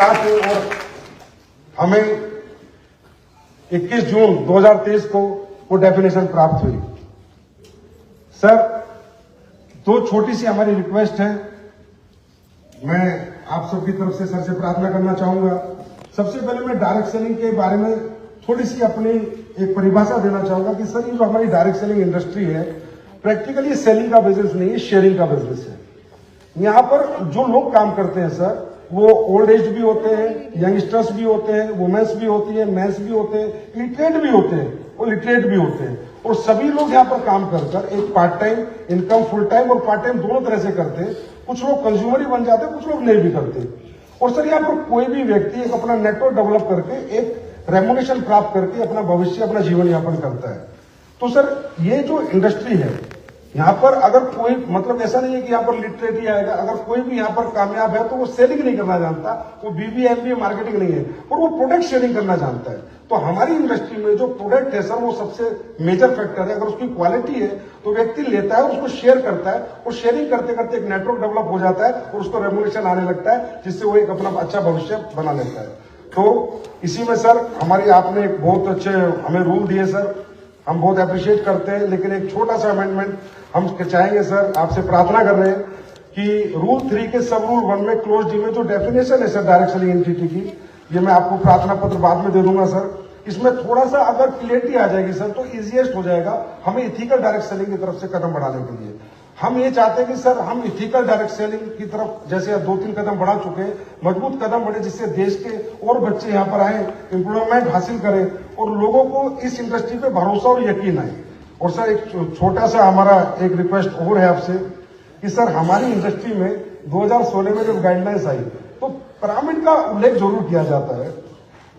और हमें 21 जून 2023 को वो डेफिनेशन प्राप्त हुई। सर, दो छोटी सी हमारी रिक्वेस्ट है। मैं आप सबकी तरफ से सर से प्रार्थना करना चाहूंगा। सबसे पहले मैं डायरेक्ट सेलिंग के बारे में थोड़ी सी अपनी एक परिभाषा देना चाहूंगा कि सर, ये जो हमारी डायरेक्ट सेलिंग इंडस्ट्री है, प्रैक्टिकली सेलिंग का बिजनेस नहीं है, शेयरिंग का बिजनेस है। यहाँ पर जो लोग काम करते हैं सर, वो ओल्ड एज भी होते हैं, यंगस्टर्स भी होते हैं, वुमेन्स भी होती है, मेंस भी होते हैं, इलिटरेट भी होते हैं और लिटरेट भी होते हैं। और सभी लोग यहाँ पर काम कर एक part time income, full time और पार्ट टाइम दोनों तरह से करते हैं। कुछ लोग कंज्यूमर ही बन जाते हैं, कुछ लोग नहीं भी करते। और सर, यहाँ पर कोई भी व्यक्ति एक अपना नेटवर्क डेवलप करके, एक रेम्युनेशन प्राप्त करके अपना भविष्य, अपना जीवन यापन करता है। तो सर, ये जो इंडस्ट्री है, यहाँ पर अगर कोई, मतलब ऐसा नहीं है कि यहाँ पर लिटरेट ही आएगा। अगर कोई भी यहाँ पर कामयाब है तो वो सेलिंग नहीं करना जानता, वो बीबीए एमबीए मार्केटिंग नहीं है, और वो प्रोडक्ट शेयरिंग करना जानता है। तो हमारी इंडस्ट्री में जो प्रोडक्ट है सर, वो सबसे मेजर फैक्टर है। अगर उसकी क्वालिटी है तो व्यक्ति लेता है और उसको शेयर करता है, और शेयरिंग करते करते एक नेटवर्क डेवलप हो जाता है और उसको रेम्युनेशन आने लगता है, जिससे वो एक अपना अच्छा भविष्य बना लेता है। तो इसी में सर, हमारी आपने एक बहुत अच्छे हमें रूल दिए सर, हम बहुत अप्रिशिएट करते हैं। लेकिन एक छोटा सा अमेंडमेंट हम चाहेंगे सर, आपसे प्रार्थना कर रहे हैं कि रूल 3 के सब रूल 1 में क्लोज डी में जो डेफिनेशन है सर डायरेक्ट सेलिंग एंटिटी की, ये मैं आपको प्रार्थना पत्र बाद में दे दूंगा सर। इसमें थोड़ा सा अगर क्लियरिटी आ जाएगी सर, तो इजीएस्ट हो जाएगा हमें इथिकल डायरेक्ट सेलिंग की तरफ से कदम बढ़ाने के लिए। हम ये चाहते हैं कि सर, हम इथिकल डायरेक्ट सेलिंग की तरफ जैसे 2-3 कदम बढ़ा चुके हैं, मजबूत कदम बढ़े, जिससे देश के और बच्चे यहाँ पर आए, एम्प्लॉयमेंट हासिल करें और लोगों को इस इंडस्ट्री पे भरोसा और यकीन आए। और सर, एक छोटा सा हमारा एक रिक्वेस्ट और है आपसे कि सर, हमारी इंडस्ट्री में 2016 में जब गाइडलाइंस आई तो पिरामिड का उल्लेख जरूर किया जाता है।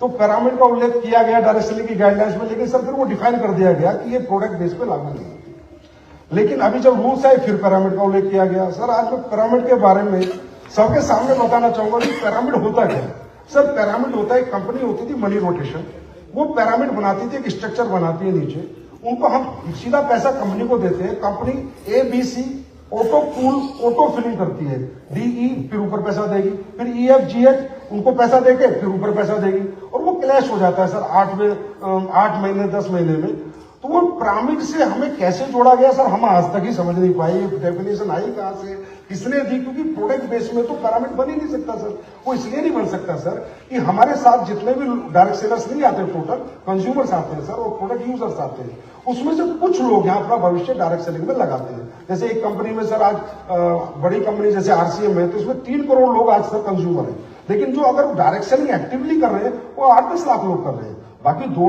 तो पिरामिड का उल्लेख किया गया डायरेक्ट सेलिंग की गाइडलाइंस में, लेकिन सर फिर वो डिफाइन कर दिया गया कि ये प्रोडक्ट बेस पे लागू नहीं है। लेकिन अभी जब रूल्स आए, फिर पिरामिड का उल्लेख किया गया। सर, आज मैं पिरामिड के बारे में सबके सामने बताना चाहूंगा कि पिरामिड होता क्या है। सर, पिरामिड होता है, एक कंपनी होती थी मनी रोटेशन, वो पिरामिड बनाती थी, एक स्ट्रक्चर बनाती है नीचे, उनको हम सीधा पैसा कंपनी को देते हैं। Company ABC auto pool, auto filling करती है, DE फिर ऊपर पैसा देगी, फिर EF GH उनको पैसा देके फिर ऊपर पैसा देगी, और वो क्लैश हो जाता है सर 8 महीने 10 महीने में। तो वो पिरामिड से हमें कैसे जोड़ा गया सर, हम आज तक ही समझ नहीं पाए। ये डेफिनेशन आई कहां से, किसने दी? क्योंकि प्रोडक्ट बेस में तो पिरामिड बन ही नहीं सकता सर। वो इसलिए नहीं बन सकता सर कि हमारे साथ जितने भी डायरेक्ट सेलर्स नहीं आते, टोटल कंज्यूमर्स आते हैं सर, और प्रोडक्ट यूजर्स आते हैं। उसमें से कुछ लोग यहाँ अपना भविष्य डायरेक्ट सेलिंग में लगाते हैं। जैसे एक कंपनी में सर, आज बड़ी कंपनी जैसे RCM है, तो इसमें 3 करोड़ लोग आज सर कंज्यूमर है। लेकिन जो अगर डायरेक्ट सेलिंग एक्टिवली कर रहे हैं, वो 8-10 लाख लोग कर रहे हैं। बाकी 2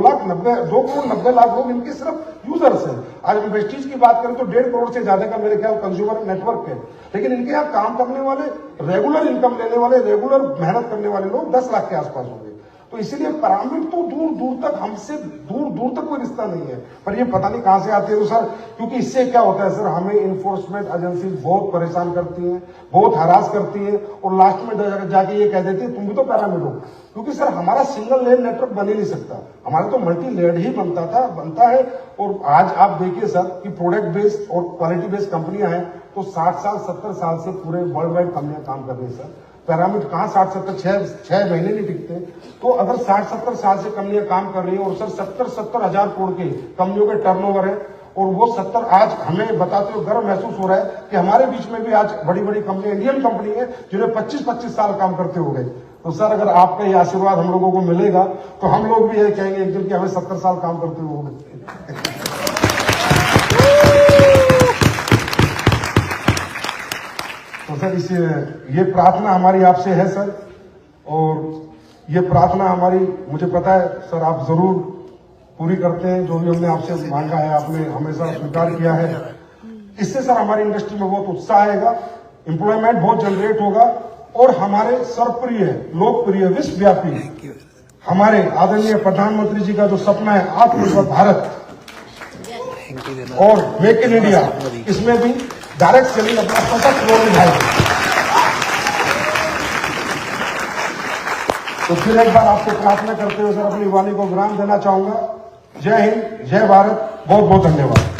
करोड़ 90 लाख लोग इनके सिर्फ यूजर्स हैं। आज इंडस्ट्रीज की बात करें तो 1.5 करोड़ से ज्यादा का मेरे ख्याल कंज्यूमर नेटवर्क है। लेकिन इनके यहाँ काम करने वाले, रेगुलर इनकम लेने वाले, रेगुलर मेहनत करने वाले लोग 10 लाख के आसपास होंगे। तो इसीलिए पिरामिड तो दूर दूर तक हमसे दूर तक कोई रिश्ता नहीं है, पर ये पता नहीं कहां से आती है। तो सर, क्योंकि इससे क्या होता है सर, हमें इन्फोर्समेंट एजेंसी बहुत परेशान करती है, बहुत हरास करती है, और लास्ट में जाके ये कह देती है तुम भी तो पिरामिड हो। क्योंकि सर, हमारा सिंगल लेयर नेटवर्क बन ही नहीं सकता, हमारा तो मल्टी लेयर ही बनता है। और आज आप देखिए सर कि प्रोडक्ट बेस्ड और क्वालिटी बेस्ड कंपनियां हैं, तो 60 साल 70 साल से पूरे वर्ल्ड वाइड कंपनियां काम कर रही है सर। पिरामिड कहां 60-70 6 महीने नहीं टिकते। तो अगर 60-70 साल से कंपनियां काम कर रही है, और सर 70 हजार करोड़ के कंपनियों के टर्नओवर है, और वो 70 आज हमें बताते हुए गर्व महसूस हो रहा है कि हमारे बीच में भी आज बड़ी बड़ी कंपनी, इंडियन कंपनी है, जिन्हें 25-25 साल काम करते हो गए। तो सर, अगर आपका ये आशीर्वाद हम लोगों को मिलेगा तो हम लोग भी ये कहेंगे एक दिन कि हमें 70 साल काम करते हुए हो गए। तो सर, ये प्रार्थना हमारी आपसे है सर, और ये प्रार्थना हमारी, मुझे पता है सर, आप जरूर पूरी करते हैं। जो भी हमने आपसे मांगा है, आपने हमेशा स्वीकार किया है। इससे सर हमारी इंडस्ट्री में बहुत उत्साह आएगा, एम्प्लॉयमेंट बहुत जनरेट होगा, और हमारे सर्वप्रिय, लोकप्रिय, विश्वव्यापी हमारे आदरणीय प्रधानमंत्री जी का जो सपना है आत्मनिर्भर भारत और मेक इन इंडिया, इसमें भी डायरेक्ट सेलिंग अपना सशक्त रोल निभाएगी। तो फिर एक बार आपको प्रार्थना करते हुए सर अपनी वाणी को विराम देना चाहूंगा। जय हिंद, जय भारत, बहुत बहुत धन्यवाद।